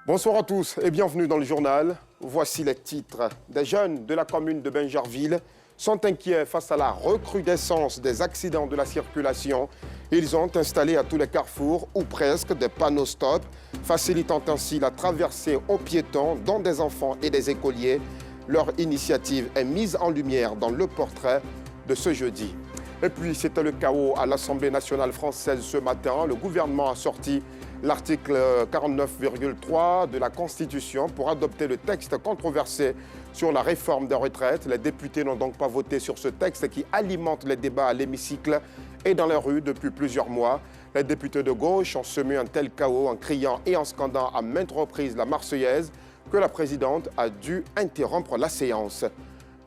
Bonsoir à tous et bienvenue dans le journal. Voici les titres. Des jeunes de la commune de Bingerville sont inquiets face à la recrudescence des accidents de la circulation. Ils ont installé à tous les carrefours, ou presque, des panneaux stop, facilitant ainsi la traversée aux piétons, dont des enfants et des écoliers. Leur initiative est mise en lumière dans le portrait de ce jeudi. Et puis, c'était le chaos à l'Assemblée nationale française ce matin. Le gouvernement a sorti l'article 49,3 de la Constitution pour adopter le texte controversé sur la réforme des retraites. Les députés n'ont donc pas voté sur ce texte qui alimente les débats à l'hémicycle et dans les rues depuis plusieurs mois. Les députés de gauche ont semé un tel chaos en criant et en scandant à maintes reprises la Marseillaise que la présidente a dû interrompre la séance.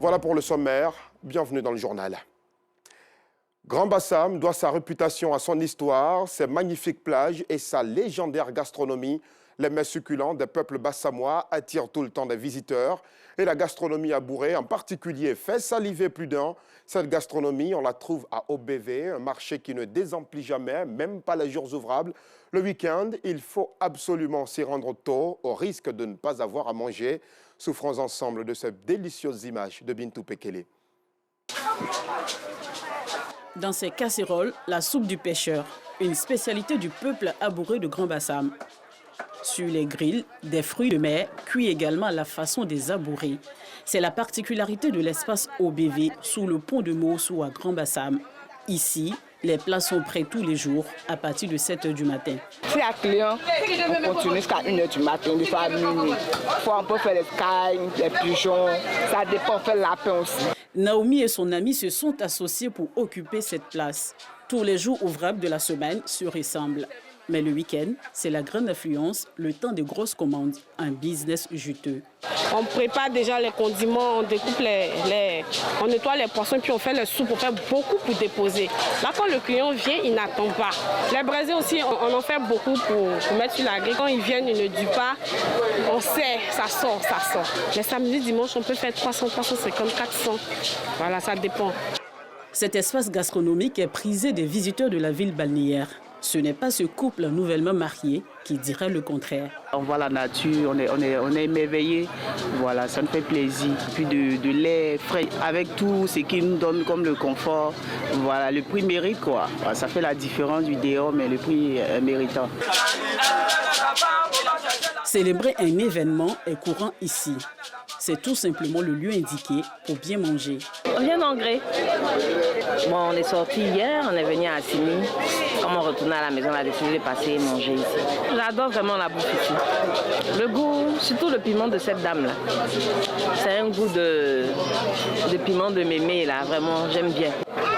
Voilà pour le sommaire. Bienvenue dans le journal. Grand Bassam doit sa réputation à son histoire, ses magnifiques plages et sa légendaire gastronomie. Les mets succulents des peuples bassamois attirent tout le temps des visiteurs. Et la gastronomie à Bourré, en particulier, fait saliver plus d'un. Cette gastronomie, on la trouve à OBV, un marché qui ne désemplit jamais, même pas les jours ouvrables. Le week-end, il faut absolument s'y rendre tôt, au risque de ne pas avoir à manger. Souffrons ensemble de ces délicieuses images de Bintou Pekele. Dans ces casseroles, la soupe du pêcheur, une spécialité du peuple abouré de Grand Bassam. Sur les grilles, des fruits de mer cuits également à la façon des abourés. C'est la particularité de l'espace OBV sous le pont de Moussou à Grand Bassam. Ici, les plats sont prêts tous les jours à partir de 7 h du matin. Si un client, on continue jusqu'à 1 h du matin, des fois à minuit. On peut faire les cailles, les pigeons, ça dépend, on fait le lapin aussi. Naomi et son ami se sont associés pour occuper cette place. Tous les jours ouvrables de la semaine se ressemblent. Mais le week-end, c'est la grande affluence, le temps de grosses commandes, un business juteux. On prépare déjà les condiments, on découpe on nettoie les poissons, puis on fait les soupes, on fait beaucoup pour déposer. Là, quand le client vient, il n'attend pas. Les braisés aussi, on en fait beaucoup pour mettre sur la grille. Quand ils viennent, ils ne durent pas. On sait, ça sort. Les samedis, dimanches, on peut faire 300, 350, 400. Voilà, ça dépend. Cet espace gastronomique est prisé des visiteurs de la ville balnéaire. Ce n'est pas ce couple nouvellement marié qui dirait le contraire. On voit la nature, on est émerveillé, voilà, ça nous fait plaisir. Puis de lait frais, avec tout ce qui nous donne comme le confort, voilà, le prix mérite quoi. Ça fait la différence du dehors, mais le prix est méritant. Célébrer un événement est courant ici. C'est tout simplement le lieu indiqué pour bien manger. On vient d'Angré. Bon, on est sorti hier, on est venu à Assini. Comme on retourne à la maison, on a décidé de passer et manger ici. J'adore vraiment la bouffe ici. Le goût, surtout le piment de cette dame-là. C'est un goût de piment de mémé, là. Vraiment, j'aime bien.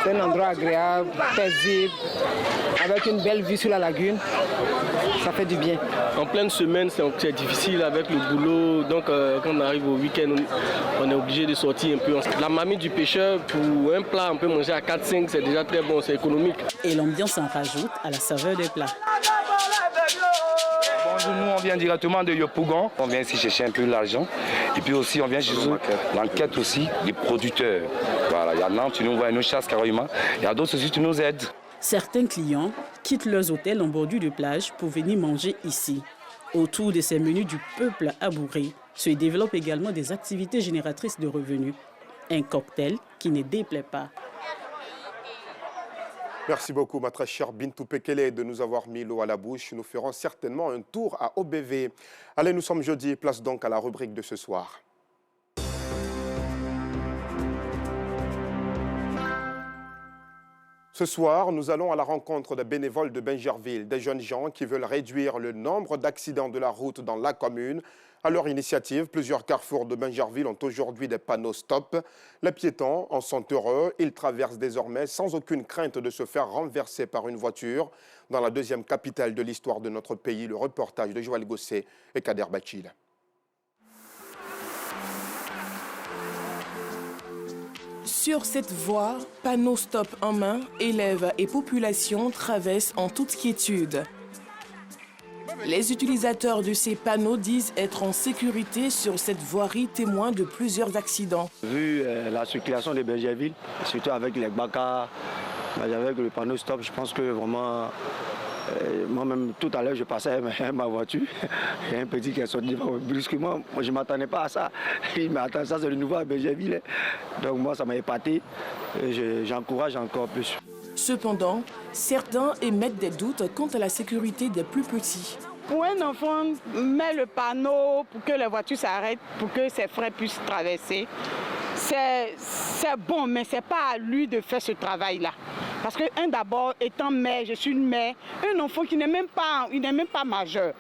C'est un endroit agréable, paisible, avec une belle vue sur la lagune. Ça fait du bien. En pleine semaine, c'est difficile avec le boulot. Donc, quand on arrive au week-end, on est obligé de sortir un peu. La mamie du pêcheur, pour un plat, on peut manger à 4-5, c'est déjà très bon, c'est économique. Et l'ambiance en rajoute à la saveur des plats. Bonjour, nous on vient directement de Yopougon. On vient ici chercher un peu l'argent. Et puis aussi, on vient chez eux, l'enquête aussi des producteurs. Voilà, il y en a qui nous voient, nous chassent carrément. Il y a d'autres aussi qui nous aident. Certains clients quittent leurs hôtels en bordure de plage pour venir manger ici. Autour de ces menus du peuple abouré se développent également des activités génératrices de revenus. Un cocktail qui ne déplaît pas. Merci beaucoup, ma très chère Bintou Pekele, de nous avoir mis l'eau à la bouche. Nous ferons certainement un tour à OBV. Allez, nous sommes jeudi, place donc à la rubrique de ce soir. Ce soir, nous allons à la rencontre des bénévoles de Bingerville, des jeunes gens qui veulent réduire le nombre d'accidents de la route dans la commune. À leur initiative, plusieurs carrefours de Bingerville ont aujourd'hui des panneaux stop. Les piétons en sont heureux. Ils traversent désormais sans aucune crainte de se faire renverser par une voiture. Dans la deuxième capitale de l'histoire de notre pays, le reportage de Joël Gosset et Kader Bachil. Sur cette voie, panneaux stop en main, élèves et population traversent en toute quiétude. Les utilisateurs de ces panneaux disent être en sécurité sur cette voirie témoin de plusieurs accidents. Vu la circulation de Bingerville, surtout avec les bacards, avec le panneau stop, je pense que vraiment Moi-même, tout à l'heure, je passais avec ma voiture. Il y a un petit qui est sorti brusquement. Moi, je ne m'attendais pas à ça. Il m'a attendu, ça c'est le nouveau à Benjerville. Donc moi, ça m'a épaté. J'encourage encore plus. Cependant, certains émettent des doutes quant à la sécurité des plus petits. Pour un enfant, met le panneau pour que les voitures s'arrêtent, pour que ses frères puissent traverser. C'est bon, mais ce n'est pas à lui de faire ce travail-là. Parce que, d'abord, étant mère, je suis une mère, un enfant qui n'est même pas majeur.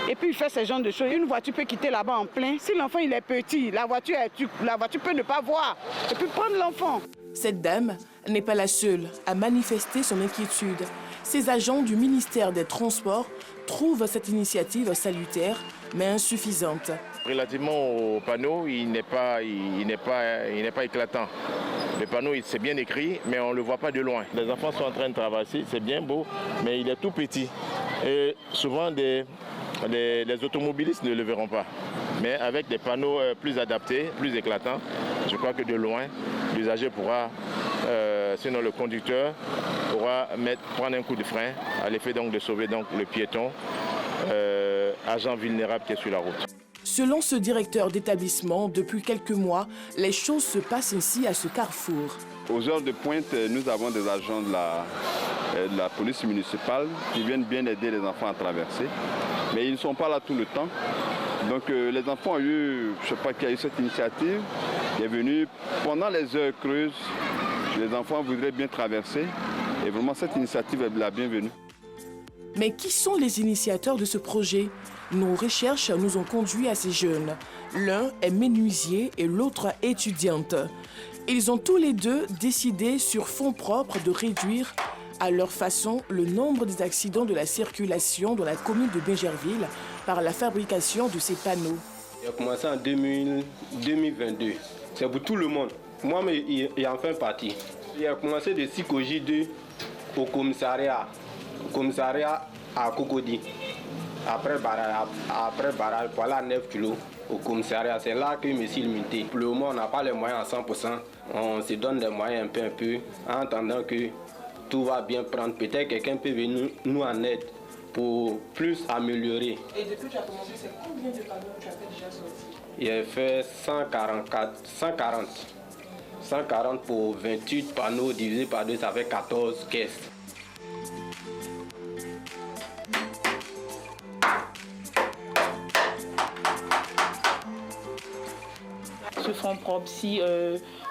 Et puis il fait ce genre de choses. Une voiture peut quitter là-bas en plein. Si l'enfant il est petit, la voiture peut ne pas voir. Et puis prendre l'enfant. Cette dame n'est pas la seule à manifester son inquiétude. Ces agents du ministère des Transports trouvent cette initiative salutaire, mais insuffisante. Relativement au panneau, il n'est pas éclatant. Le panneau, c'est bien écrit, mais on ne le voit pas de loin. Les enfants sont en train de traverser, c'est bien beau, mais il est tout petit. Et souvent, les automobilistes ne le verront pas. Mais avec des panneaux plus adaptés, plus éclatants, je crois que de loin, l'usager pourra, sinon le conducteur, pourra prendre un coup de frein à l'effet donc de sauver donc le piéton, agent vulnérable qui est sur la route. Selon ce directeur d'établissement, depuis quelques mois, les choses se passent ainsi à ce carrefour. Aux heures de pointe, nous avons des agents de la police municipale qui viennent bien aider les enfants à traverser. Mais ils ne sont pas là tout le temps. Donc les enfants ont eu, je ne sais pas qui a eu cette initiative, qui est venue pendant les heures creuses. Les enfants voudraient bien traverser et vraiment cette initiative est la bienvenue. Mais qui sont les initiateurs de ce projet? Nos recherches nous ont conduit à ces jeunes. L'un est menuisier et l'autre étudiante. Ils ont tous les deux décidé sur fonds propres de réduire à leur façon le nombre des accidents de la circulation dans la commune de Benjerville par la fabrication de ces panneaux. Il a commencé en 2022. C'est pour tout le monde. Moi, mais il en fait partie. Il a commencé de Sikoji 2 au commissariat à Cocody. Après barrage, voilà 9 kilos au commissariat. C'est là que je me suis limité. Pour le moment, on n'a pas les moyens à 100%. On se donne des moyens un peu, en attendant que tout va bien prendre. Peut-être quelqu'un peut venir nous en aide pour plus améliorer. Et depuis que tu as commencé, c'est combien de panneaux tu as fait déjà sortir? Il a fait 140 pour 28 panneaux divisé par 2, ça fait 14 caisses. Ce fonds propre, si,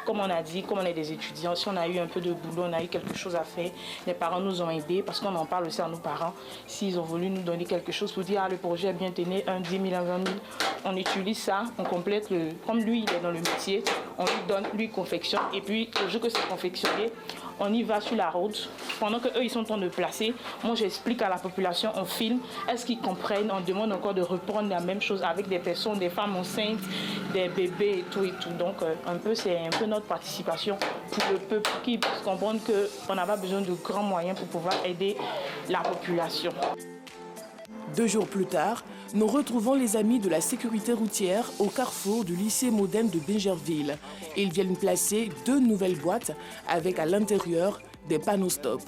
comme on a dit, comme on est des étudiants, si on a eu un peu de boulot, on a eu quelque chose à faire, les parents nous ont aidés, parce qu'on en parle aussi à nos parents, s'ils ont voulu nous donner quelque chose pour dire, ah, le projet est bien tenu, 10 000, 20 000, on utilise ça, on complète, comme lui, il est dans le métier, on lui donne, lui confectionne, et puis, au jour que c'est confectionné, on y va sur la route. Pendant qu'eux, ils sont en train de placer, moi, j'explique à la population, on filme. Est-ce qu'ils comprennent? On demande encore de reprendre la même chose avec des personnes, des femmes enceintes, des bébés et tout et tout. Donc, c'est un peu notre participation pour le peuple qui puisse comprendre qu'on n'a pas besoin de grands moyens pour pouvoir aider la population. 2 jours plus tard, nous retrouvons les amis de la sécurité routière au carrefour du lycée moderne de Benjerville. Ils viennent placer 2 nouvelles boîtes avec à l'intérieur des panneaux stop.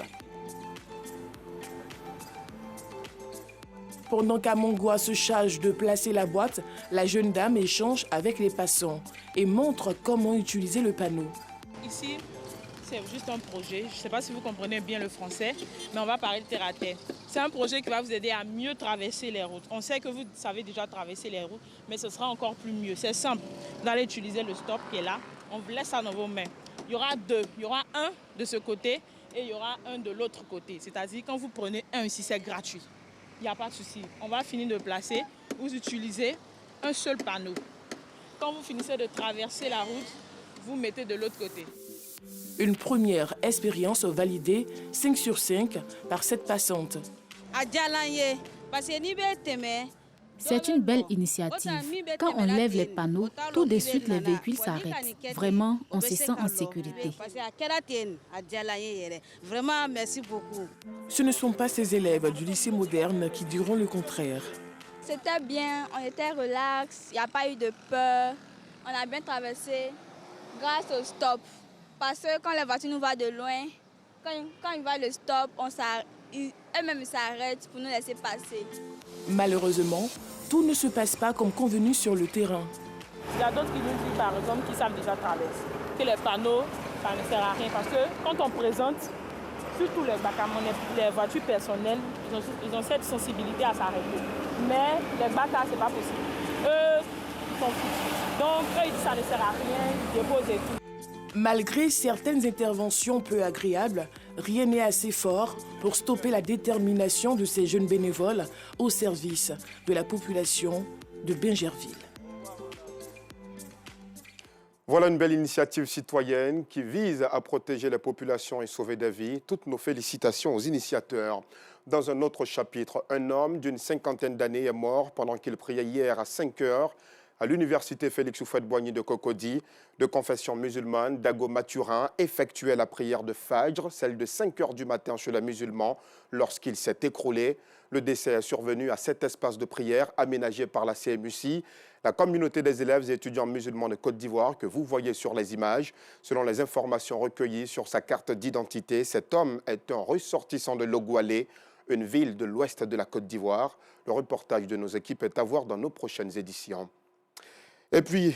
Pendant qu'Amongwa se charge de placer la boîte, la jeune dame échange avec les passants et montre comment utiliser le panneau. Ici, c'est juste un projet. Je ne sais pas si vous comprenez bien le français, mais on va parler terre à terre. C'est un projet qui va vous aider à mieux traverser les routes. On sait que vous savez déjà traverser les routes, mais ce sera encore plus mieux. C'est simple. Vous allez utiliser le stop qui est là. On vous laisse ça dans vos mains. Il y aura 2. Il y aura un de ce côté et il y aura un de l'autre côté. C'est-à-dire quand vous prenez un ici, c'est gratuit. Il n'y a pas de souci. On va finir de placer. Vous utilisez un seul panneau. Quand vous finissez de traverser la route, vous mettez de l'autre côté. Une première expérience validée 5 sur 5 par cette passante. C'est une belle initiative. Quand on lève les panneaux, tout de suite les véhicules s'arrêtent. Vraiment, on se sent en sécurité. Vraiment, merci beaucoup. Ce ne sont pas ces élèves du lycée moderne qui diront le contraire. C'était bien, on était relax, il n'y a pas eu de peur. On a bien traversé grâce au stop. Parce que quand la voiture nous va de loin, quand il va le stop, eux-mêmes s'arrêtent pour nous laisser passer. Malheureusement, tout ne se passe pas comme convenu sur le terrain. Il y a d'autres qui nous disent, par exemple, qui savent déjà traverser, que les panneaux, ça ne sert à rien. Parce que quand on présente, surtout les voitures personnelles, ils ont cette sensibilité à s'arrêter. Mais les bâtards, ce n'est pas possible. Eux, ils sont fous. Donc, eux, ils disent, ça ne sert à rien, ils déposent et tout. Malgré certaines interventions peu agréables, rien n'est assez fort pour stopper la détermination de ces jeunes bénévoles au service de la population de Bingerville. Voilà une belle initiative citoyenne qui vise à protéger les populations et sauver des vies. Toutes nos félicitations aux initiateurs. Dans un autre chapitre, un homme d'une 50aine d'années est mort pendant qu'il priait hier à 5 heures à l'université Félix Houphouët-Boigny de Cocody, de confession musulmane. Dago Mathurin effectuait la prière de Fajr, celle de 5 heures du matin chez les musulmans, lorsqu'il s'est écroulé. Le décès est survenu à cet espace de prière aménagé par la CMUCI, la communauté des élèves et étudiants musulmans de Côte d'Ivoire que vous voyez sur les images. Selon les informations recueillies sur sa carte d'identité, cet homme est un ressortissant de Logoualé, une ville de l'ouest de la Côte d'Ivoire. Le reportage de nos équipes est à voir dans nos prochaines éditions. Et puis,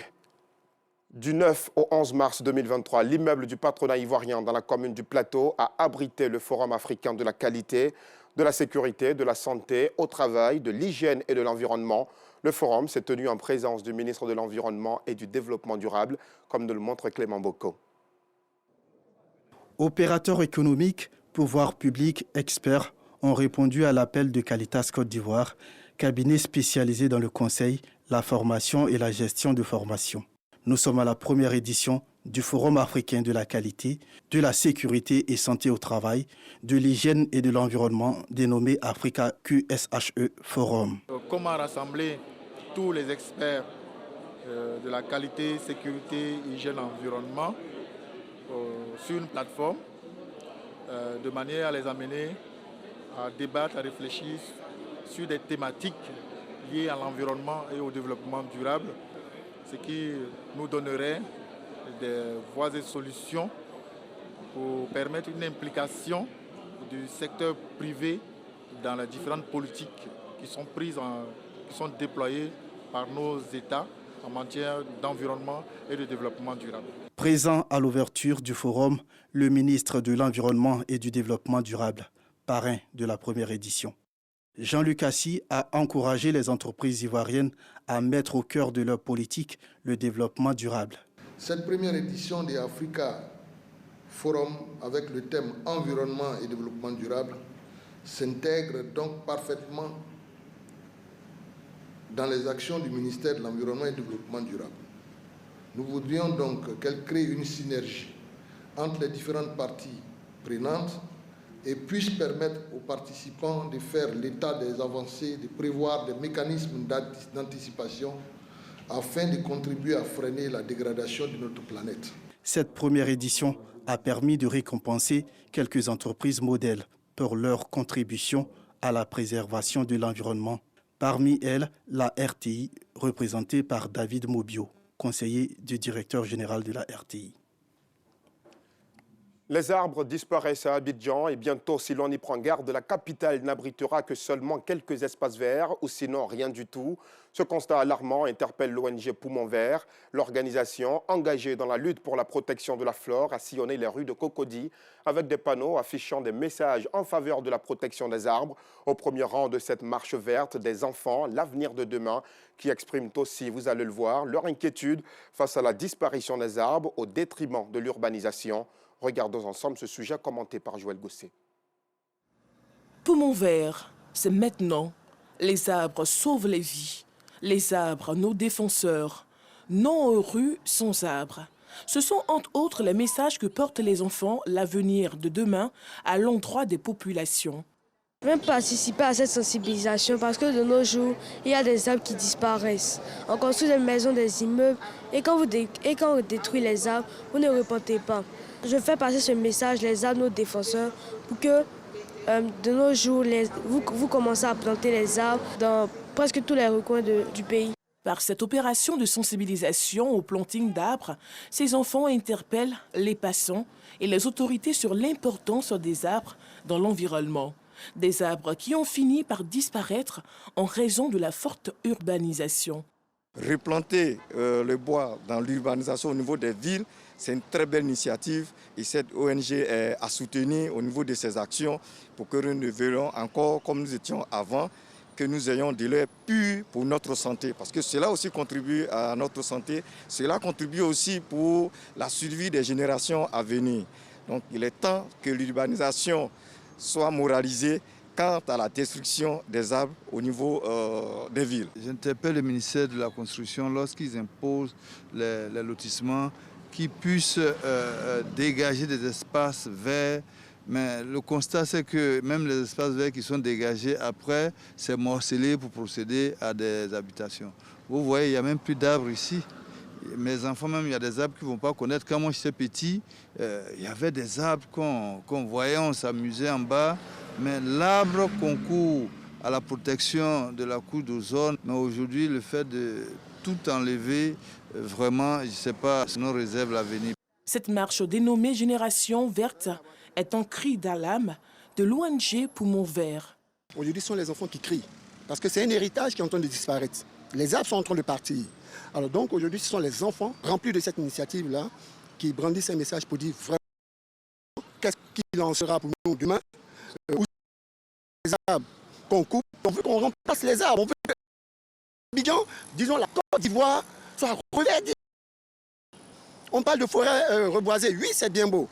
du 9 au 11 mars 2023, l'immeuble du patronat ivoirien dans la commune du Plateau a abrité le Forum africain de la qualité, de la sécurité, de la santé, au travail, de l'hygiène et de l'environnement. Le forum s'est tenu en présence du ministre de l'Environnement et du Développement durable, comme nous le montre Clément Bocco. Opérateurs économiques, pouvoirs publics, experts ont répondu à l'appel de Qualitas Côte d'Ivoire, cabinet spécialisé dans le conseil, la formation et la gestion de formation. Nous sommes à la première édition du Forum africain de la qualité, de la sécurité et santé au travail, de l'hygiène et de l'environnement, dénommé Africa QSHE Forum. Comment rassembler tous les experts de la qualité, sécurité, hygiène, environnement sur une plateforme de manière à les amener à débattre, à réfléchir sur des thématiques liées à l'environnement et au développement durable, ce qui nous donnerait des voies et solutions pour permettre une implication du secteur privé dans les différentes politiques qui sont prises, qui sont déployées par nos États en matière d'environnement et de développement durable. Présent à l'ouverture du forum, le ministre de l'Environnement et du Développement durable, parrain de la première édition. Jean-Luc Assis a encouragé les entreprises ivoiriennes à mettre au cœur de leur politique le développement durable. Cette première édition des Africa Forum avec le thème environnement et développement durable s'intègre donc parfaitement dans les actions du ministère de l'Environnement et du Développement durable. Nous voudrions donc qu'elle crée une synergie entre les différentes parties prenantes et puisse permettre aux participants de faire l'état des avancées, de prévoir des mécanismes d'anticipation afin de contribuer à freiner la dégradation de notre planète. Cette première édition a permis de récompenser quelques entreprises modèles pour leur contribution à la préservation de l'environnement. Parmi elles, la RTI, représentée par David Mobio, conseiller du directeur général de la RTI. Les arbres disparaissent à Abidjan et bientôt, si l'on y prend garde, la capitale n'abritera que seulement quelques espaces verts ou sinon rien du tout. Ce constat alarmant interpelle l'ONG Poumon Vert. L'organisation, engagée dans la lutte pour la protection de la flore, a sillonné les rues de Cocody avec des panneaux affichant des messages en faveur de la protection des arbres. Au premier rang de cette marche verte, des enfants, l'avenir de demain, qui expriment aussi, vous allez le voir, leur inquiétude face à la disparition des arbres au détriment de l'urbanisation. Regardons ensemble ce sujet commenté par Joël Gosset. Poumon vert, c'est maintenant. Les arbres sauvent les vies. Les arbres, nos défenseurs. Non aux rues sans arbres. Ce sont entre autres les messages que portent les enfants, l'avenir de demain, à l'endroit des populations. Je vais participer à cette sensibilisation parce que de nos jours, il y a des arbres qui disparaissent. On construit des maisons, des immeubles, et quand on détruit les arbres, vous ne reportez pas. Je fais passer ce message, les arbres, nos défenseurs, pour que de nos jours, vous commencez à planter les arbres dans presque tous les recoins du pays. Par cette opération de sensibilisation au planting d'arbres, ces enfants interpellent les passants et les autorités sur l'importance des arbres dans l'environnement. Des arbres qui ont fini par disparaître en raison de la forte urbanisation. Replanter le bois dans l'urbanisation au niveau des villes, c'est une très belle initiative et cette ONG est à soutenir au niveau de ses actions pour que nous ne verrons encore comme nous étions avant, que nous ayons de l'air pur pour notre santé. Parce que cela aussi contribue à notre santé, cela contribue aussi pour la survie des générations à venir. Donc il est temps que l'urbanisation soit moralisée quant à la destruction des arbres au niveau des villes. J'interpelle le ministère de la Construction lorsqu'ils imposent les lotissements qui puissent dégager des espaces verts. Mais le constat, c'est que même les espaces verts qui sont dégagés après, c'est morcelé pour procéder à des habitations. Vous voyez, il n'y a même plus d'arbres ici. Mes enfants, même, il y a des arbres qu'ils ne vont pas connaître. Quand moi j'étais petit, il y avait des arbres qu'on voyait, on s'amusait en bas. Mais l'arbre concourt à la protection de la couche d'ozone. Mais aujourd'hui, le fait de tout enlever, vraiment, je ne sais pas, ce nous réserve l'avenir. Cette marche dénommée Génération Verte est un cri d'alarme de l'ONG Poumon Vert. Aujourd'hui, ce sont les enfants qui crient, parce que c'est un héritage qui est en train de disparaître. Les arbres sont en train de partir. Alors donc aujourd'hui, ce sont les enfants remplis de cette initiative-là qui brandissent un message pour dire vraiment qu'est-ce qu'il en sera pour nous demain. Où les arbres qu'on coupe, on veut qu'on remplace les arbres, on veut que Abidjan, disons la Côte d'Ivoire, soit reverdie. On parle de forêt reboisée, oui c'est bien beau,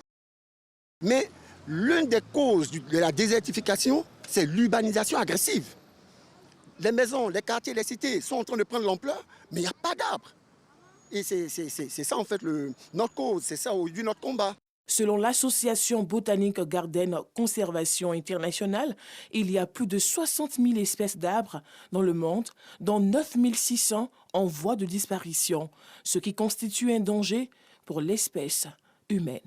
mais l'une des causes de la désertification, c'est l'urbanisation agressive. Les maisons, les quartiers, les cités sont en train de prendre l'ampleur, mais il n'y a pas d'arbres. Et c'est ça en fait notre cause, c'est ça aujourd'hui notre combat. Selon l'association botanique Garden Conservation Internationale, il y a plus de 60 000 espèces d'arbres dans le monde, dont 9 600 en voie de disparition, ce qui constitue un danger pour l'espèce humaine.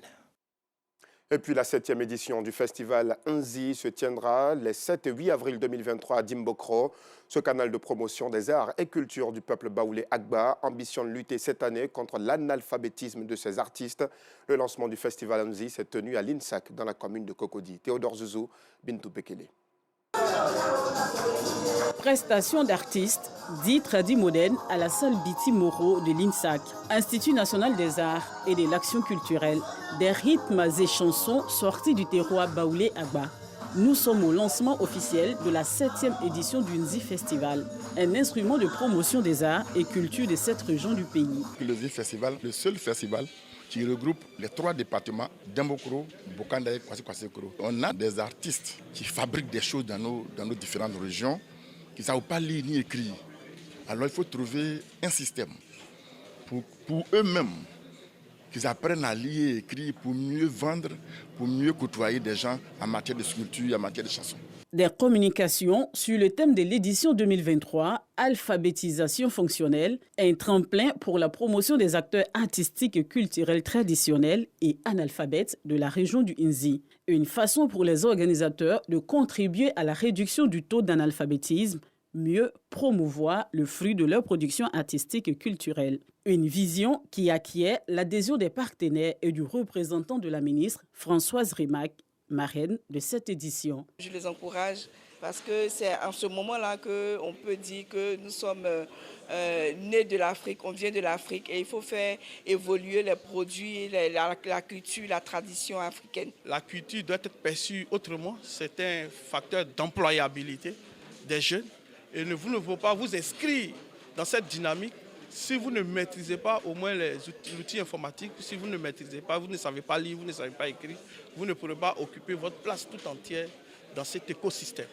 Et puis la 7e édition du festival Nzi se tiendra les 7 et 8 avril 2023 à Dimbokro. Ce canal de promotion des arts et cultures du peuple baoulé Agba ambitionne lutter cette année contre l'analphabétisme de ses artistes. Le lancement du festival Nzi s'est tenu à l'INSAC dans la commune de Cocody. Théodore Zouzou, Bintou Bekele. Prestation d'artistes, dit tradi moderne à la salle Biti Moro de l'INSAC, Institut national des arts et de l'action culturelle, des rythmes et chansons sortis du terroir baoulé Agba. Nous sommes au lancement officiel de la 7e édition du Nzi Festival, un instrument de promotion des arts et cultures de cette région du pays. Le Nzi Festival, le seul festival qui regroupe les 3 départements d'Imbokro, Bokanda et Kwasi-Kwasi-Koro. On a des artistes qui fabriquent des choses dans nos différentes régions, qui ne savent pas lire ni écrire. Alors il faut trouver un système pour eux-mêmes, qu'ils apprennent à lire et écrire pour mieux vendre, pour mieux côtoyer des gens en matière de sculpture et en matière de chansons. Des communications sur le thème de l'édition 2023, alphabétisation fonctionnelle, un tremplin pour la promotion des acteurs artistiques et culturels traditionnels et analphabètes de la région du Nzi. Une façon pour les organisateurs de contribuer à la réduction du taux d'analphabétisme, mieux promouvoir le fruit de leur production artistique et culturelle. Une vision qui acquiert l'adhésion des partenaires et du représentant de la ministre, Françoise Rimac, marraine de cette édition. Je les encourage parce que c'est en ce moment-là qu'on peut dire que nous sommes nés de l'Afrique, on vient de l'Afrique et il faut faire évoluer les produits, la culture, la tradition africaine. La culture doit être perçue autrement, c'est un facteur d'employabilité des jeunes et vous ne pouvez pas vous inscrire dans cette dynamique si vous ne maîtrisez pas au moins les outils informatiques, si vous ne maîtrisez pas, vous ne savez pas lire, vous ne savez pas écrire, vous ne pourrez pas occuper votre place tout entière dans cet écosystème.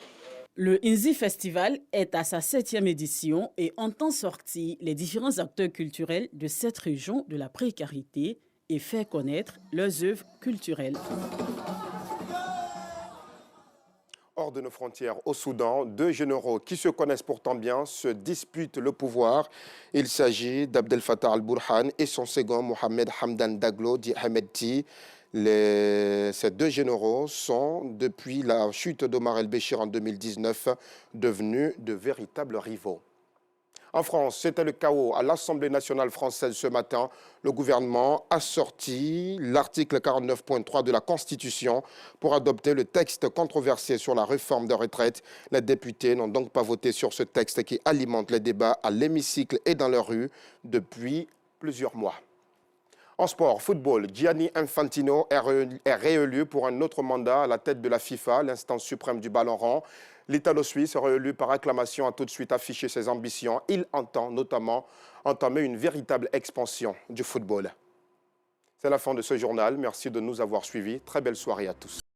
Le Nzi Festival est à sa 7e édition et entend sortir les différents acteurs culturels de cette région de la précarité et faire connaître leurs œuvres culturelles. Hors de nos frontières, au Soudan, 2 généraux qui se connaissent pourtant bien se disputent le pouvoir. Il s'agit d'Abdel Fattah al-Burhan et son second Mohamed Hamdan Daglo, dit Hamedti. Ces 2 généraux sont, depuis la chute d'Omar el-Béchir en 2019, devenus de véritables rivaux. En France, c'était le chaos à l'Assemblée nationale française ce matin. Le gouvernement a sorti l'article 49.3 de la Constitution pour adopter le texte controversé sur la réforme des retraites. Les députés n'ont donc pas voté sur ce texte qui alimente les débats à l'hémicycle et dans les rues depuis plusieurs mois. En sport, football, Gianni Infantino est réélu pour un autre mandat à la tête de la FIFA, l'instance suprême du ballon rond. L'Italo-Suisse, réélu par acclamation, a tout de suite affiché ses ambitions. Il entend notamment entamer une véritable expansion du football. C'est la fin de ce journal. Merci de nous avoir suivis. Très belle soirée à tous.